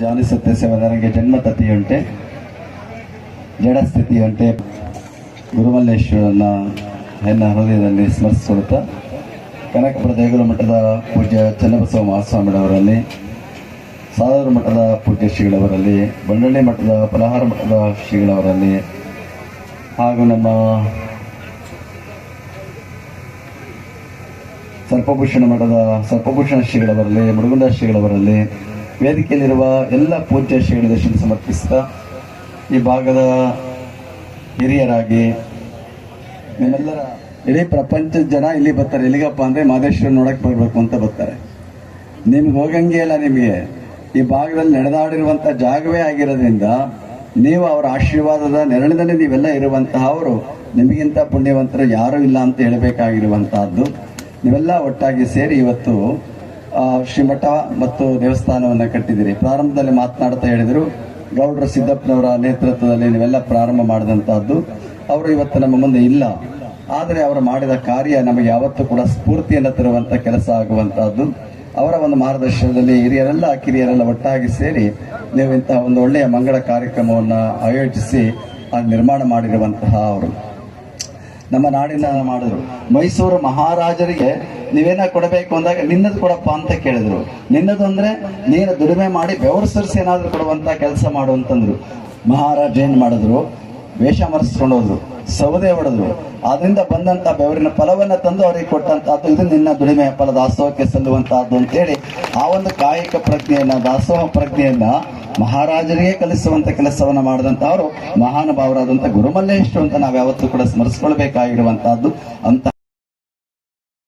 ಜಾನಿಸುತ್ತೆ ನನಗೆ ಜನ್ಮತತಿಯುಂಟೆ ಜಡಸ್ಥಿತಿಯುಂಟೆ ಗುರುಮಲ್ಲೇಶ್ವರನ ಎನ್ನ ಹೃದಯದಲ್ಲಿ ಸ್ಮರಿಸಿಕೊಳ್ಳುತ್ತಾ ಕನಕಪುರ ದೇಗುಲ ಮಠದ ಪೂಜ್ಯ ಚನ್ನಬಸವ ಮಹಾಸ್ವಾಮಿಗಳವರಲ್ಲಿ, ಸಾಲೂರು ಮಠದ ಪೂಜ್ಯ ಶ್ರೀಗಳವರಲ್ಲಿ, ಬಂಡಳ್ಳಿ ಮಠದ ಫಲಹಾರ ಮಠದ ಶ್ರೀಗಳವರಲ್ಲಿ ಹಾಗೂ ನಮ್ಮ ಸರ್ಪಭೂಷಣ ಮಠದ ಸರ್ಪಭೂಷಣ ಶ್ರೀಗಳವರಲ್ಲಿ, ಮುರುಗುಂಡ ಶ್ರೀಗಳವರಲ್ಲಿ, ವೇದಿಕೆಯಲ್ಲಿರುವ ಎಲ್ಲ ಪೂಜ್ಯ ಶ್ರೀಗಳ ದರ್ಶನ ಸಮರ್ಪಿಸುತ್ತಾ ಈ ಭಾಗದ ಹಿರಿಯರಾಗಿ ನಿಮ್ಮೆಲ್ಲರ ಇಡೀ ಪ್ರಪಂಚದ ಜನ ಇಲ್ಲಿ ಬರ್ತಾರೆ. ಎಲ್ಲಿಗಪ್ಪ ಅಂದರೆ ಮಹದೇಶ್ವರ ನೋಡಕ್ಕೆ ಬರಬೇಕು ಅಂತ ಬರ್ತಾರೆ. ನಿಮ್ಗೆ ಹೋಗಂಗೆ ಇಲ್ಲ. ನಿಮಗೆ ಈ ಭಾಗದಲ್ಲಿ ನಡೆದಾಡಿರುವಂಥ ಜಾಗವೇ ಆಗಿರೋದ್ರಿಂದ ನೀವು ಅವರ ಆಶೀರ್ವಾದದ ನೆರಳಿನಲ್ಲಿ ನೀವೆಲ್ಲ ಇರುವಂತಹ ಅವರು ನಿಮಗಿಂತ ಪುಣ್ಯವಂತರು ಯಾರೂ ಇಲ್ಲ ಅಂತ ಹೇಳಬೇಕಾಗಿರುವಂತಹದ್ದು. ನೀವೆಲ್ಲ ಒಟ್ಟಾಗಿ ಸೇರಿ ಇವತ್ತು ಶ್ರೀಮಠ ಮತ್ತು ದೇವಸ್ಥಾನವನ್ನು ಕಟ್ಟಿದಿರಿ. ಪ್ರಾರಂಭದಲ್ಲಿ ಮಾತನಾಡ್ತಾ ಹೇಳಿದರು, ಗೌಡ್ರ ಸಿದ್ದಪ್ಪನವರ ನೇತೃತ್ವದಲ್ಲಿ ನೀವೆಲ್ಲ ಪ್ರಾರಂಭ ಮಾಡಿದಂತಹದ್ದು. ಅವರು ಇವತ್ತು ನಮ್ಮ ಮುಂದೆ ಇಲ್ಲ, ಆದರೆ ಅವರು ಮಾಡಿದ ಕಾರ್ಯ ನಮಗೆ ಯಾವತ್ತೂ ಕೂಡ ಸ್ಫೂರ್ತಿಯನ್ನು ತರುವಂಥ ಕೆಲಸ ಆಗುವಂತಹದ್ದು. ಅವರ ಒಂದು ಮಾರ್ಗದರ್ಶನದಲ್ಲಿ ಹಿರಿಯರೆಲ್ಲ ಕಿರಿಯರೆಲ್ಲ ಒಟ್ಟಾಗಿ ಸೇರಿ ನೀವು ಇಂತಹ ಒಂದು ಒಳ್ಳೆಯ ಮಂಗಳ ಕಾರ್ಯಕ್ರಮವನ್ನು ಆಯೋಜಿಸಿ ನಿರ್ಮಾಣ ಮಾಡಿರುವಂತಹ ಅವರು ನಮ್ಮ ನಾಡಿನ ಮಾಡಿದ್ರು. ಮೈಸೂರು ಮಹಾರಾಜರಿಗೆ ನೀವೇನ ಕೊಡಬೇಕು ಅಂದಾಗ ನಿನ್ನದು ಕೊಡಪ್ಪ ಅಂತ ಕೇಳಿದ್ರು. ನಿನ್ನದು ಅಂದ್ರೆ ನೀನು ದುಡಿಮೆ ಮಾಡಿ ಬೆವರು ಸುರಿಸಿ ಏನಾದ್ರು ಕೊಡುವಂತ ಕೆಲಸ ಮಾಡು ಅಂತಂದ್ರು. ಮಹಾರಾಜ ಏನ್ ಮಾಡಿದ್ರು, ವೇಷ ಮರೆಸ್ಕೊಂಡು ಹೋದ್ರು, ಸೌದೆ ಹೊಡೆದ್ರು. ಅದರಿಂದ ಬಂದಂತ ಬೆವರಿನ ಫಲವನ್ನ ತಂದು ಅವರಿಗೆ ಕೊಟ್ಟಂತಹದ್ದು. ಇದು ನಿನ್ನ ದುಡಿಮೆಯ ಫಲ ದಾಸೋಹಕ್ಕೆ ಸಲ್ಲುವಂತಹದ್ದು ಅಂತೇಳಿ ಆ ಒಂದು ಕಾಯಿಕ ಪ್ರಜ್ಞೆಯನ್ನ, ದಾಸೋಹ ಪ್ರಜ್ಞೆಯನ್ನ ಮಹಾರಾಜರಿಗೆ ಕಲಿಸುವಂತ ಕೆಲಸವನ್ನ ಮಾಡಿದಂತ ಅವರು ಮಹಾನುಭಾವರಾದಂತ ಗುರುಮಲ್ಲೇಶ್ವರ ಅಂತ ನಾವು ಯಾವತ್ತೂ ಕೂಡ ಸ್ಮರಿಸ್ಕೊಳ್ಬೇಕಾಗಿರುವಂತಹದ್ದು ಅಂತ